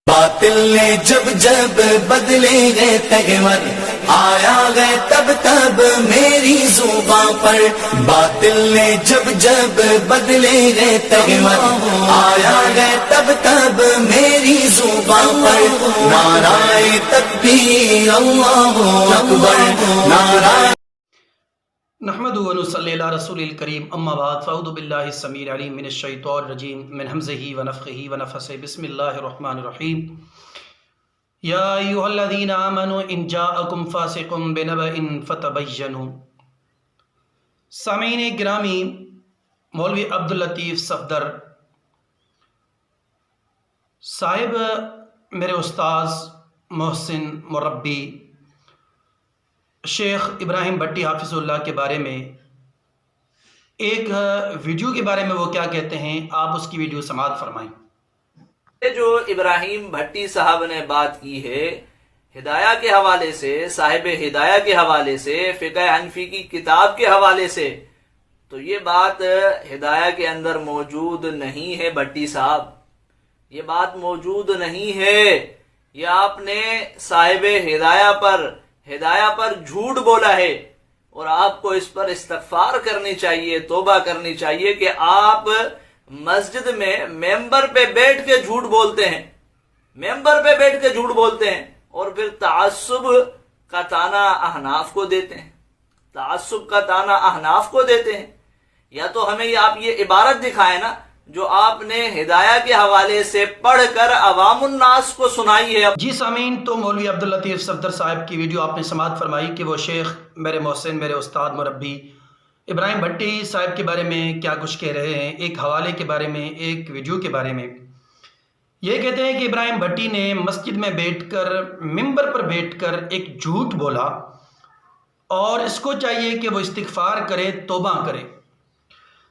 باطل نے جب جب بدلے گئے تیور، آیا گئے تب تب میری زباں پر۔ باطل نے جب جب بدلے گئے تیور، آیا گئے تب تب میری زباں پر۔ نعرہ تکبیر اللہ اکبر، نعرہ نحمد و نصلی علی رسول الکریم، اما بعد فاعوذ باللہ السمیع العلیم من الشیطان الرجیم من ہمزہ ونفخہ ونفثہ، بسم اللہ الرحمن الرحیم۔ یا ایھا الذین آمنوا ان جاءکم فاسق بنبأ فتبینوا۔ سامعین گرامی، مولوی عبداللطیف صفدر صاحب میرے استاذ محسن مربی شیخ ابراہیم بھٹی حافظ اللہ کے بارے میں ایک ویڈیو کے بارے میں وہ کیا کہتے ہیں، آپ اس کی ویڈیو سماعت فرمائیں۔ جو ابراہیم بھٹی صاحب نے بات کی ہے ہدایہ کے حوالے سے، صاحب ہدایہ کے حوالے سے، فقہ حنفی کی کتاب کے حوالے سے، تو یہ بات ہدایہ کے اندر موجود نہیں ہے بھٹی صاحب، یہ بات موجود نہیں ہے۔ یہ آپ نے صاحب ہدایہ پر جھوٹ بولا ہے، اور آپ کو اس پر استغفار کرنی چاہیے، توبہ کرنی چاہیے کہ آپ مسجد میں ممبر پہ بیٹھ کے جھوٹ بولتے ہیں، ممبر پہ بیٹھ کے جھوٹ بولتے ہیں، اور پھر تعصب کا تانا احناف کو دیتے ہیں، تعصب کا تانا احناف کو دیتے ہیں۔ یا تو ہمیں آپ یہ عبارت دکھائیں نا جو آپ نے ہدایہ کے حوالے سے پڑھ کر عوام الناس کو سنائی ہے۔ جی سامعین، تو مولوی عبداللطیف صفدر صاحب کی ویڈیو آپ نے سماعت فرمائی کہ وہ شیخ میرے محسن، میرے استاد مربی ابراہیم بھٹی صاحب کے بارے میں کیا کچھ کہہ رہے ہیں، ایک حوالے کے بارے میں، ایک ویڈیو کے بارے میں۔ یہ کہتے ہیں کہ ابراہیم بھٹی نے مسجد میں بیٹھ کر، ممبر پر بیٹھ کر ایک جھوٹ بولا، اور اس کو چاہیے کہ وہ استغفار کرے، توبہ کرے۔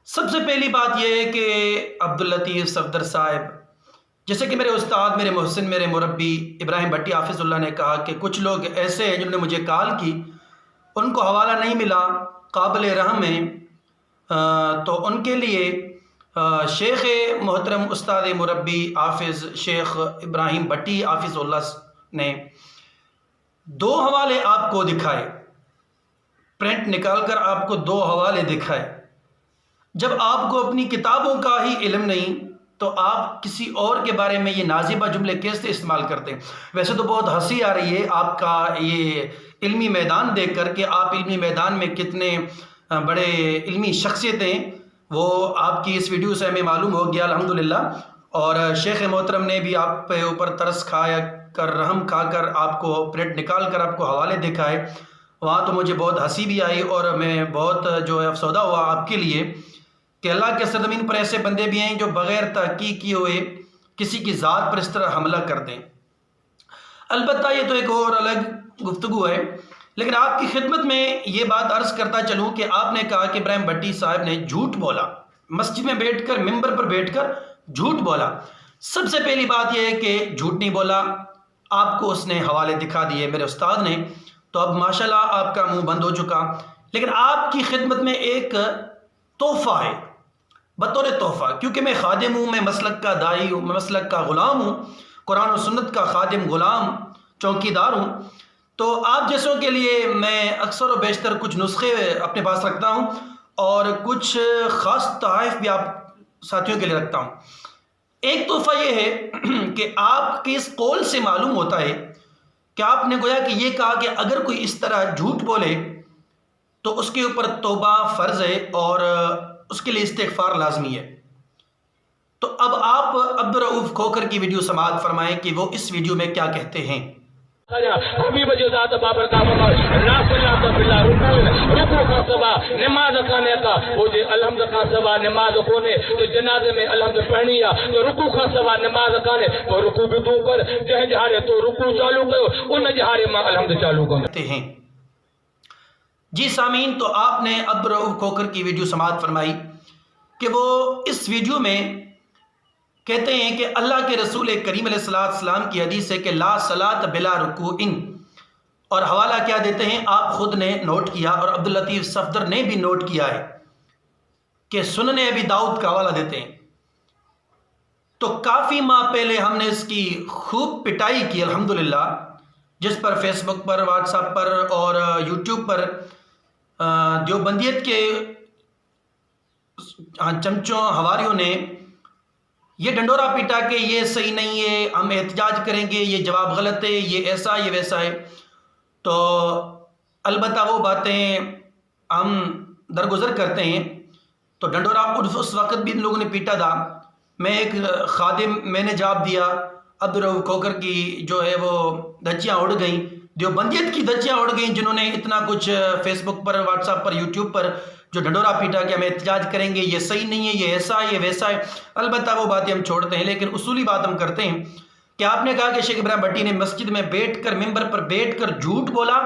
سب سے پہلی بات یہ ہے کہ عبداللطیف صفدر صاحب، جیسے کہ میرے استاد، میرے محسن، میرے مربی ابراہیم بھٹی حافظ اللہ نے کہا کہ کچھ لوگ ایسے ہیں جنہوں نے مجھے کال کی، ان کو حوالہ نہیں ملا، قابل رحم ہیں، تو ان کے لیے شیخ محترم استاد مربی حافظ شیخ ابراہیم بھٹی حافظ اللہ نے دو حوالے آپ کو دکھائے، پرنٹ نکال کر آپ کو دو حوالے دکھائے۔ جب آپ کو اپنی کتابوں کا ہی علم نہیں تو آپ کسی اور کے بارے میں یہ نازیبہ جملے کیسے استعمال کرتے ہیں؟ ویسے تو بہت ہنسی آ رہی ہے آپ کا یہ علمی میدان دیکھ کر کہ آپ علمی میدان میں کتنے بڑے علمی شخصیت ہیں، وہ آپ کی اس ویڈیو سے ہمیں معلوم ہو گیا الحمدللہ۔ اور شیخ محترم نے بھی آپ پہ اوپر ترس کھایا کر، رحم کھا کر آپ کو پرنٹ نکال کر آپ کو حوالے دکھائے، وہاں تو مجھے بہت ہنسی بھی آئی، اور میں بہت جو ہے افسردہ ہوا آپ کے لیے کہ اللہ کے سرزمین پر ایسے بندے بھی ہیں جو بغیر تحقیق کیے ہوئے کسی کی ذات پر اس طرح حملہ کر دیں۔ البتہ یہ تو ایک اور الگ گفتگو ہے، لیکن آپ کی خدمت میں یہ بات عرض کرتا چلوں کہ آپ نے کہا کہ ابراہیم بھٹی صاحب نے جھوٹ بولا، مسجد میں بیٹھ کر، ممبر پر بیٹھ کر جھوٹ بولا۔ سب سے پہلی بات یہ ہے کہ جھوٹ نہیں بولا، آپ کو اس نے حوالے دکھا دیے میرے استاد نے، تو اب ماشاءاللہ آپ کا منہ بند ہو چکا۔ لیکن آپ کی خدمت میں ایک تحفہ ہے، بطور تحفہ، کیونکہ میں خادم ہوں، میں مسلک کا داعی ہوں، میں مسلک کا غلام ہوں، قرآن و سنت کا خادم، غلام، چوکیدار ہوں، تو آپ جیسوں کے لیے میں اکثر و بیشتر کچھ نسخے اپنے پاس رکھتا ہوں، اور کچھ خاص تحائف بھی آپ ساتھیوں کے لیے رکھتا ہوں۔ ایک تحفہ یہ ہے کہ آپ کے اس قول سے معلوم ہوتا ہے کہ آپ نے گویا کہ یہ کہا کہ اگر کوئی اس طرح جھوٹ بولے تو اس کے اوپر توبہ فرض ہے اور اس کے لیے استغفار لازمی ہے۔ تو اب آپ عبدالرؤف کھوکھر کی ویڈیو سماعت فرمائیں کہ وہ اس ویڈیو میں کیا کہتے ہیں۔ نماز کھانے کا وہ الحمد خان سوا نماز ہونے تو جنازے میں الحمد پڑھنی ہے، تو رکوع خان سوا نماز کھانے تو رکوع بھی تو کر جہ جہارے تو رکوع چالو کرو، ان جہارے میں الحمد چالو کرتے ہیں۔ جی سامعین، تو آپ نے عبدالرؤف کھوکھر کی ویڈیو سماعت فرمائی کہ وہ اس ویڈیو میں کہتے ہیں کہ اللہ کے رسول کریم علیہ السلام کی حدیث ہے کہ لا صلاۃ بلا رکوع، اور حوالہ کیا دیتے ہیں آپ خود نے نوٹ کیا، اور عبداللطیف صفدر نے بھی نوٹ کیا ہے کہ سنن ابی داؤد کا حوالہ دیتے ہیں۔ تو کافی ماہ پہلے ہم نے اس کی خوب پٹائی کی الحمدللہ، جس پر فیس بک پر، واٹس ایپ پر اور یوٹیوب پر دیوبندیت کے چمچوں حواریوں نے یہ ڈنڈورا پیٹا کہ یہ صحیح نہیں ہے، ہم احتجاج کریں گے، یہ جواب غلط ہے، یہ ایسا یہ ویسا ہے۔ تو البتہ وہ باتیں ہم درگزر کرتے ہیں۔ تو ڈنڈورا اس وقت بھی ان لوگوں نے پیٹا تھا۔ میں ایک خادم میں نے جواب دیا، عبدالرؤف کھوکھر کی جو ہے وہ دھچیاں اڑ گئیں، دیوبندیت کی دھچیاں اڑ گئیں، جنہوں نے اتنا کچھ فیس بک پر، واٹس ایپ پر، یوٹیوب پر جو ڈنڈورا پیٹا کہ ہم احتجاج کریں گے، یہ صحیح نہیں ہے، یہ ایسا ہے، یہ ویسا ہے۔ البتہ وہ باتیں ہم چھوڑتے ہیں، لیکن اصولی بات ہم کرتے ہیں کہ آپ نے کہا کہ شیخ ابراہیم بھٹی نے مسجد میں بیٹھ کر، ممبر پر بیٹھ کر جھوٹ بولا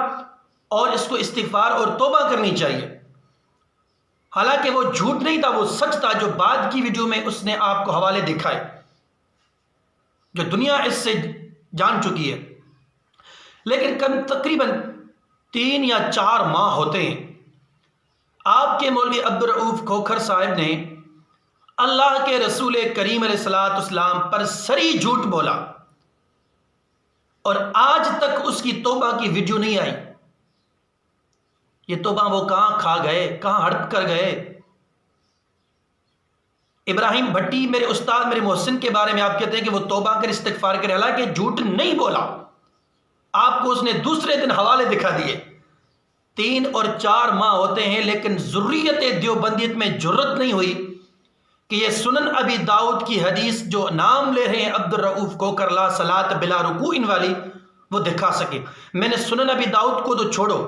اور اس کو استغفار اور توبہ کرنی چاہیے۔ حالانکہ وہ جھوٹ نہیں تھا، وہ سچ تھا، جو بعد کی ویڈیو میں اس نے آپ کو حوالے دکھائے، جو دنیا اس سے جان چکی ہے۔ لیکن تقریباً 3 یا 4 ماہ ہوتے ہیں آپ کے مولوی عبدالرؤف کھوکھر صاحب نے اللہ کے رسول کریم علیہ السلام پر سری جھوٹ بولا، اور آج تک اس کی توبہ کی ویڈیو نہیں آئی۔ یہ توبہ وہ کہاں کھا گئے، کہاں ہڑپ کر گئے؟ ابراہیم بھٹی میرے استاد، میرے محسن کے بارے میں آپ کہتے ہیں کہ وہ توبہ کر، استغفار کرے، حالانکہ جھوٹ نہیں بولا۔ آپ کو اس نے دوسرے دن حوالے دکھا دیے۔ 3 اور 4 ماہ ہوتے ہیں، لیکن ذریت دیوبندیت میں جرت نہیں ہوئی کہ یہ سنن ابی داؤد کی حدیث جو نام لے رہے ہیں عبدالرؤف کھوکھر، لا صلاۃ بلا رکوع والی، وہ دکھا سکے۔ میں نے سنن ابی داؤد کو تو چھوڑو،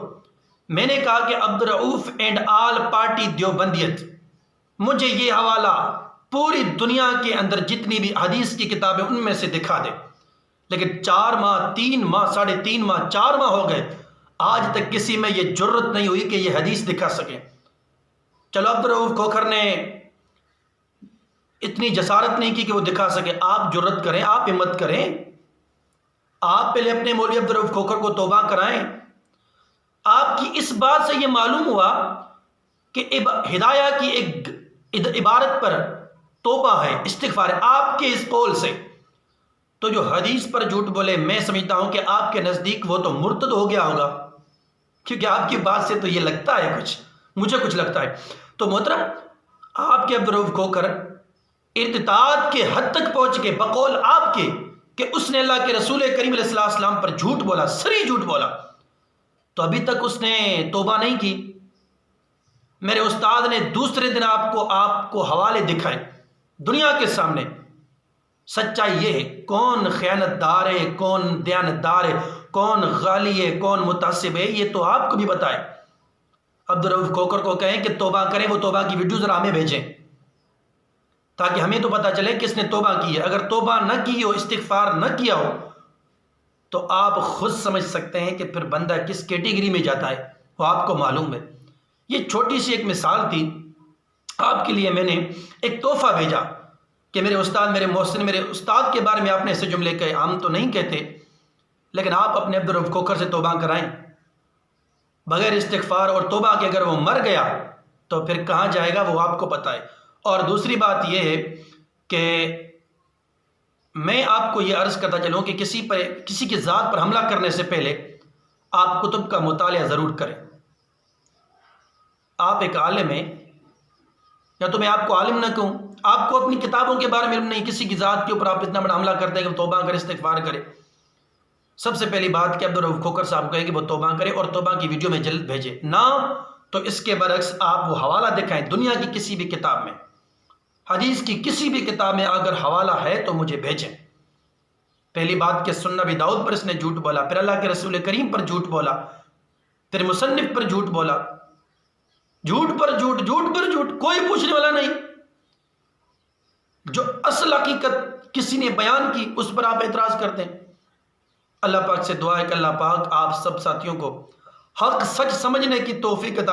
میں نے کہا کہ عبدالرؤف اینڈ آل پارٹی دیوبندیت مجھے یہ حوالہ پوری دنیا کے اندر جتنی بھی حدیث کی کتابیں ان میں سے دکھا دے۔ لیکن 4 ماہ، 3 ماہ، 3.5 ماہ، 4 ماہ ہو گئے، آج تک کسی میں یہ جرت نہیں ہوئی کہ یہ حدیث دکھا سکے۔ چلو عبدالرؤف کھوکھر نے اتنی جسارت نہیں کی کہ وہ دکھا سکے، آپ جرت کریں، آپ ہمت کریں، آپ پہلے اپنے مولوی عبدالرؤف کھوکھر کو توبہ کرائیں۔ آپ کی اس بات سے یہ معلوم ہوا کہ ہدایہ کی ایک عبارت پر توبہ ہے، استغفار ہے، آپ کے اس قول سے۔ تو جو حدیث پر جھوٹ بولے، میں سمجھتا ہوں کہ آپ کے نزدیک وہ تو مرتد ہو گیا ہوگا، کیونکہ آپ کی بات سے تو یہ لگتا ہے، مجھے کچھ لگتا ہے۔ تو محترم، آپ کے عبدالرؤف کھوکھر ارتداد کے حد تک پہنچ گئے بقول آپ کے کہ اس نے اللہ کے رسول کریم علیہ السلام پر جھوٹ بولا، سری جھوٹ بولا، تو ابھی تک اس نے توبہ نہیں کی۔ میرے استاد نے دوسرے دن آپ کو حوالے دکھائے دنیا کے سامنے۔ سچائی یہ ہے، کون خیانت دار ہے، کون دیانت دار ہے، کون غالی ہے، کون متعصب ہے، یہ تو آپ کو بھی بتائے۔ عبدالرؤف کھوکھر کو کہیں کہ توبہ کریں، وہ توبہ کی ویڈیو ذرا ہمیں بھیجیں تاکہ ہمیں تو پتہ چلے کہ اس نے توبہ کی ہے۔ اگر توبہ نہ کی ہو، استغفار نہ کیا ہو، تو آپ خود سمجھ سکتے ہیں کہ پھر بندہ کس کیٹیگری میں جاتا ہے، وہ آپ کو معلوم ہے۔ یہ چھوٹی سی ایک مثال تھی، آپ کے لیے میں نے ایک تحفہ بھیجا کہ میرے استاد، میرے محسن، میرے استاد کے بارے میں آپ نے ایسے جملے کہے، ہم تو نہیں کہتے، لیکن آپ اپنے عبدالرؤف کھوکھر سے توبہ کرائیں بغیر استغفار اور توبہ کے۔ اگر وہ مر گیا تو پھر کہاں جائے گا وہ آپ کو پتہ ہے۔ اور دوسری بات یہ ہے کہ میں آپ کو یہ عرض کرتا چلوں کہ کسی کی ذات پر حملہ کرنے سے پہلے آپ کتب کا مطالعہ ضرور کریں۔ آپ ایک عالم ہیں، یا تو میں آپ کو عالم نہ کہوں، آپ کو اپنی کتابوں کے بارے میں علم نہیں، کسی کی ذات کے اوپر آپ اتنا بڑا حملہ کرتے ہیں کہ وہ توبہ کرے، استغفار کرے۔ سب سے پہلی بات کہ عبدالرؤف کھوکھر صاحب کہے کہ وہ توبہ کرے اور توبہ کی ویڈیو میں جلد بھیجے، نہ تو اس کے برعکس آپ وہ حوالہ دکھائیں دنیا کی کسی بھی کتاب میں، حدیث کی کسی بھی کتاب میں اگر حوالہ ہے تو مجھے بھیجیں۔ پہلی بات کہ سنن ابی داؤد پر اس نے جھوٹ بولا، پھر اللہ کے رسول کریم پر جھوٹ بولا، پھر مصنف پر جھوٹ بولا، جھوٹ پر جھوٹ، جھوٹ پر جھوٹ، کوئی پوچھنے والا نہیں۔ جو اصل حقیقت کسی نے بیان کی اس پر آپ اعتراض کرتے ہیں۔ اللہ پاک سے دعا ہے کہ اللہ پاک آپ سب ساتھیوں کو حق سچ سمجھنے کی توفیق عطا